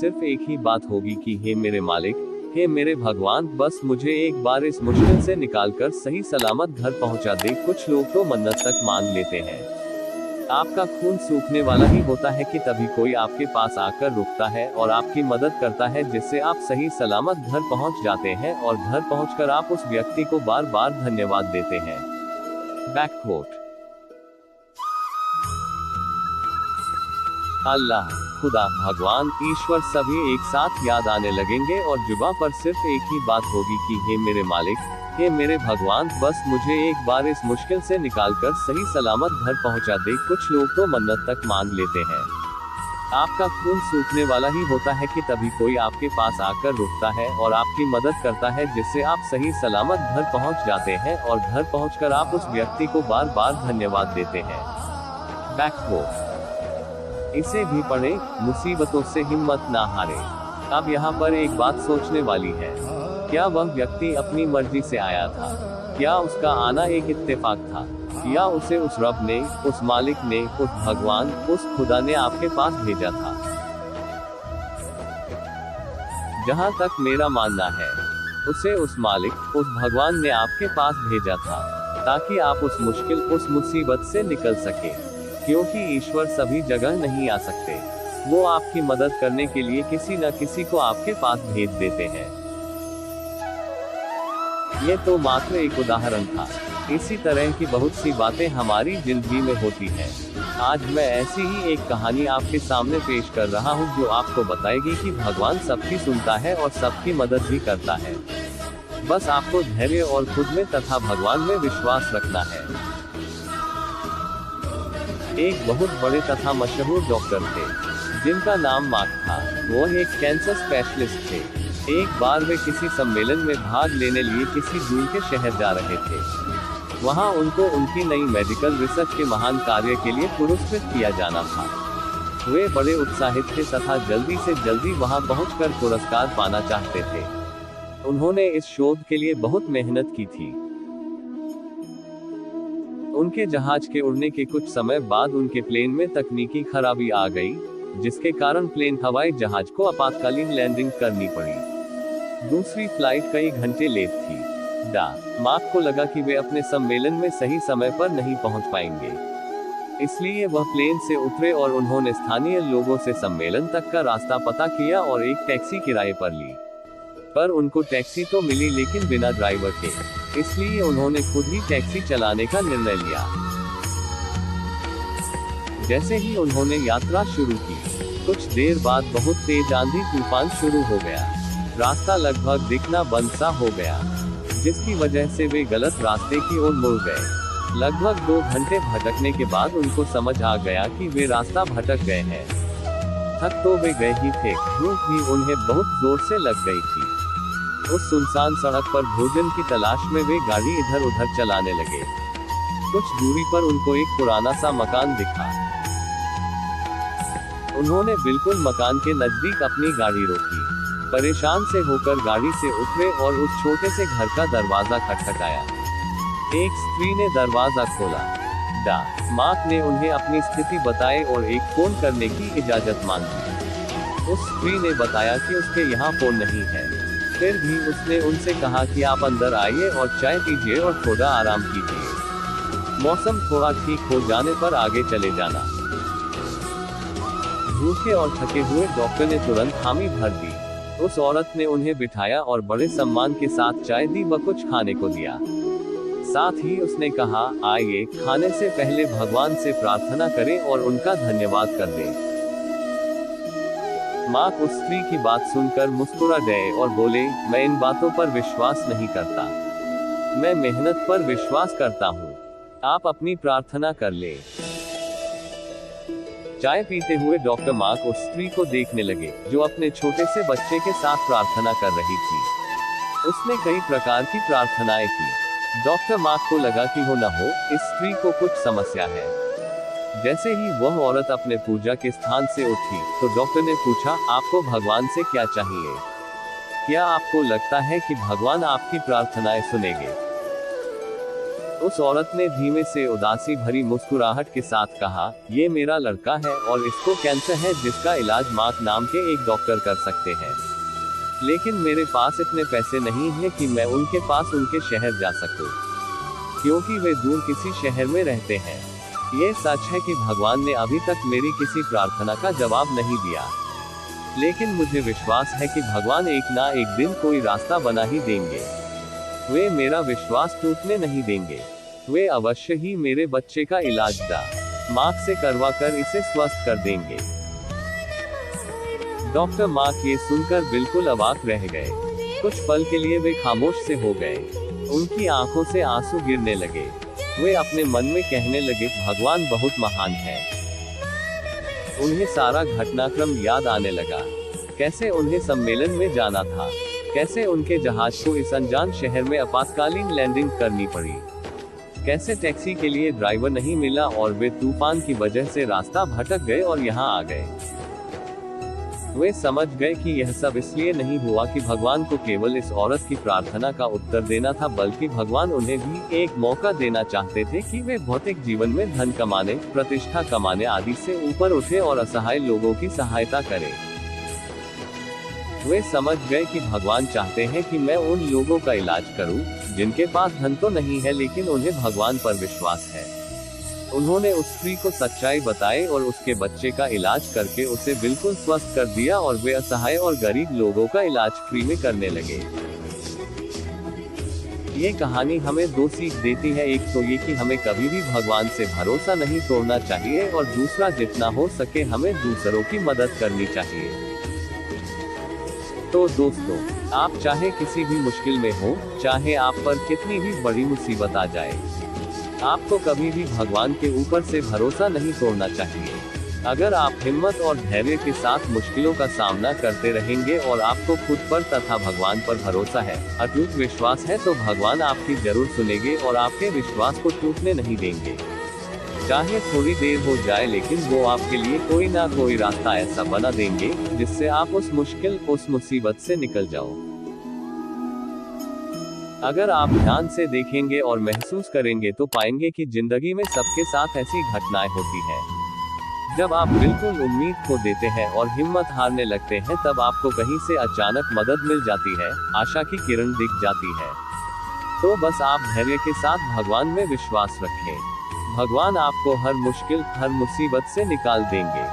सिर्फ एक ही बात होगी कि हे मेरे मालिक, हे मेरे भगवान, बस मुझे एक बार इस मुश्किल से निकालकर सही सलामत घर पहुंचा दे। कुछ लोग तो मन्नत तक मांग लेते हैं। आपका खून सूखने वाला ही होता है कि तभी कोई आपके पास आकर रुकता है और आपकी मदद करता है, जिससे आप सही सलामत घर पहुंच जाते हैं और घर पहुंचकर आप उस व्यक्ति को बार बार धन्यवाद देते हैं। Back coat. अल्लाह, खुदा, भगवान, ईश्वर सभी एक साथ याद आने लगेंगे और जुबां पर सिर्फ एक ही बात होगी कि हे मेरे मालिक, हे मेरे भगवान, बस मुझे एक बार इस मुश्किल से निकालकर सही सलामत घर पहुंचा दे। कुछ लोग तो मन्नत तक मांग लेते हैं। आपका खून सूखने वाला ही होता है कि तभी कोई आपके पास आकर रुकता है और आपकी मदद करता है, जिससे आप सही सलामत घर पहुंच जाते हैं और घर पहुंचकर आप उस व्यक्ति को बार बार धन्यवाद देते हैं। बैककोट। इसे भी पढ़े, मुसीबतों से हिम्मत ना हारे। अब यहाँ पर एक बात सोचने वाली है, क्या वह व्यक्ति अपनी मर्जी से आया था? क्या उसका आना एक इत्तेफाक था, या उसे उस रब ने, उस मालिक ने, उस भगवान, उस खुदा ने आपके पास भेजा था? जहाँ तक मेरा मानना है, उसे उस मालिक, उस भगवान ने आपके पास भेजा था, ताकि आप उस मुश्किल, उस मुसीबत से निकल सके। क्योंकि ईश्वर सभी जगह नहीं आ सकते, वो आपकी मदद करने के लिए किसी न किसी को आपके पास भेज देते हैं। ये तो मात्र एक उदाहरण था। इसी तरह की बहुत सी बातें हमारी जिंदगी में होती हैं। आज मैं ऐसी ही एक कहानी आपके सामने पेश कर रहा हूँ, जो आपको बताएगी कि भगवान सबकी सुनता है और सबकी मदद भी करता है। बस आपको धैर्य और खुद में तथा भगवान में विश्वास रखना है। एक बहुत बड़े तथा मशहूर डॉक्टर थे, जिनका नाम मार्क था। वो एक कैंसर स्पेशलिस्ट थे। एक बार वे किसी सम्मेलन में भाग लेने लिए किसी दूर के शहर जा रहे थे। वहां उनको उनकी नई मेडिकल रिसर्च के महान कार्य के लिए पुरस्कृत किया जाना था। वे बड़े उत्साहित थे तथा जल्दी से जल्दी वहां पहुंचकर पुरस्कार पाना चाहते थे। उन्होंने इस शोध के लिए बहुत मेहनत की थी। उनके जहाज के उड़ने के कुछ समय बाद उनके प्लेन में तकनीकी खराबी आ गई, जिसके कारण प्लेन हवाई जहाज को आपातकालीन लैंडिंग करनी पड़ी। दूसरी फ्लाइट कई घंटे लेट थी। मार्क को लगा कि वे अपने सम्मेलन में सही समय पर नहीं पहुंच पाएंगे। इसलिए वह प्लेन से उतरे और उन्होंने स्थानीय लोगों से सम्मेलन तक का रास्ता पता किया और एक टैक्सी किराए पर ली। पर उनको टैक्सी तो मिली, लेकिन बिना ड्राइवर के। इसलिए उन्होंने खुद ही टैक्सी चलाने का निर्णय लिया। जैसे ही उन्होंने यात्रा शुरू की, कुछ देर बाद बहुत तेज आंधी तूफान शुरू हो गया। रास्ता लगभग दिखना बंद सा हो गया, जिसकी वजह से वे गलत रास्ते की ओर मुड़ गए। लगभग 2 घंटे भटकने के बाद उनको समझ आ गया कि वे रास्ता भटक गए हैं। थक तो वे गए ही थे, भूख भी उन्हें बहुत जोर से लग गई थी। उस सुनसान सड़क पर भोजन की तलाश में वे गाड़ी इधर उधर चलाने लगे। कुछ दूरी पर उनको एक पुराना सा मकान दिखा। उन्होंने बिल्कुल मकान के नजदीक अपनी गाड़ी रोकी। परेशान से होकर गाड़ी से उतरे और उस छोटे से घर का दरवाजा खटखटाया। एक स्त्री ने दरवाजा खोला। मार्क ने उन्हें अपनी स्थिति बताई और एक फोन करने की इजाजत मांगी। उस स्त्री ने बताया कि उसके यहाँ फोन नहीं है। फिर भी उसने उनसे कहा कि आप अंदर आइए और चाय पीजिए और थोड़ा आराम कीजिए। मौसम थोड़ा ठीक हो जाने पर आगे चले जाना। भूखे और थके हुए डॉक्टर ने तुरंत हामी भर दी। उस औरत ने उन्हें बिठाया और बड़े सम्मान के साथ चाय दी व कुछ खाने को दिया। साथ ही उसने कहा, आइए, खाने से पहले भगवान से प्रार्थना करें और उनका धन्यवाद कर दें। मार्क उस स्त्री की बात सुनकर मुस्कुरा गए और बोले, मैं इन बातों पर विश्वास नहीं करता। मैं मेहनत पर विश्वास करता हूँ। आप अपनी प्रार्थना कर ले। चाय पीते हुए डॉक्टर मार्क उस स्त्री को देखने लगे, जो अपने छोटे से बच्चे के साथ प्रार्थना कर रही थी। उसने कई प्रकार की प्रार्थनाएं की। डॉक्टर मार्क को लगा कि हो न हो, इस स्त्री को कुछ समस्या है। जैसे ही वह औरत अपने पूजा के स्थान से उठी, तो डॉक्टर ने पूछा, आपको भगवान से क्या चाहिए? क्या आपको लगता है कि भगवान आपकी प्रार्थनाएं सुनेंगे? उस औरत ने धीमे से उदासी भरी मुस्कुराहट के साथ कहा, ये मेरा लड़का है और इसको कैंसर है जिसका इलाज मार्क नाम के एक डॉक्टर कर सकते हैं। लेकिन मेरे पास इतने पैसे नहीं हैं कि मैं उनके पास उनके शहर जा सकूं, क्योंकि वे दूर किसी शहर में रहते हैं। ये सच है कि भगवान ने अभी तक मेरी किसी प्रार्थना का जवाब नहीं दिया, लेकिन मुझे विश्वास है कि भगवान एक ना एक दिन कोई रास्ता बना ही देंगे। वे मेरा विश्वास टूटने नहीं देंगे। वे अवश्य ही मेरे बच्चे का इलाज मार्क से करवा कर इसे स्वस्थ कर देंगे। डॉक्टर मार्क ये सुनकर बिल्कुल अवाक रह गए। कुछ पल के लिए वे खामोश से हो गए। उनकी आंखों से आंसू गिरने लगे। वे अपने मन में कहने लगे, भगवान बहुत महान है। उन्हें सारा घटनाक्रम याद आने लगा। कैसे उन्हें सम्मेलन में जाना था, कैसे उनके जहाज को इस अनजान शहर में आपातकालीन लैंडिंग करनी पड़ी, कैसे टैक्सी के लिए ड्राइवर नहीं मिला और वे तूफान की वजह से रास्ता भटक गए और यहाँ आ गए। वे समझ गए कि यह सब इसलिए नहीं हुआ कि भगवान को केवल इस औरत की प्रार्थना का उत्तर देना था, बल्कि भगवान उन्हें भी एक मौका देना चाहते थे कि वे भौतिक जीवन में धन कमाने, प्रतिष्ठा कमाने आदि से ऊपर उठे और असहाय लोगों की सहायता करें। वे समझ गए कि भगवान चाहते हैं कि मैं उन लोगों का इलाज करूं, जिनके पास धन तो नहीं है लेकिन उन्हें भगवान पर विश्वास है। उन्होंने उस स्त्री को सच्चाई बताई और उसके बच्चे का इलाज करके उसे बिल्कुल स्वस्थ कर दिया और वे असहाय और गरीब लोगों का इलाज फ्री में करने लगे। ये कहानी हमें दो सीख देती है। एक तो ये कि हमें कभी भी भगवान से भरोसा नहीं तोड़ना चाहिए और दूसरा, जितना हो सके हमें दूसरों की मदद करनी चाहिए। तो दोस्तों, आप चाहे किसी भी मुश्किल में हो, चाहे आप पर कितनी भी बड़ी मुसीबत आ जाए, आपको कभी भी भगवान के ऊपर से भरोसा नहीं तोड़ना चाहिए। अगर आप हिम्मत और धैर्य के साथ मुश्किलों का सामना करते रहेंगे और आपको खुद पर तथा भगवान पर भरोसा है, अटूट विश्वास है, तो भगवान आपकी जरूर सुनेंगे और आपके विश्वास को टूटने नहीं देंगे। चाहे थोड़ी देर हो जाए, लेकिन वो आपके लिए कोई ना कोई रास्ता ऐसा बना देंगे जिससे आप उस मुश्किल, उस मुसीबत से निकल जाओ। अगर आप ध्यान से देखेंगे और महसूस करेंगे तो पाएंगे कि जिंदगी में सबके साथ ऐसी घटनाएं होती हैं। जब आप बिल्कुल उम्मीद खो देते हैं और हिम्मत हारने लगते हैं, तब आपको कहीं से अचानक मदद मिल जाती है, आशा की किरण दिख जाती है। तो बस आप धैर्य के साथ भगवान में विश्वास रखें। भगवान आपको हर मुश्किल, हर मुसीबत से निकाल देंगे।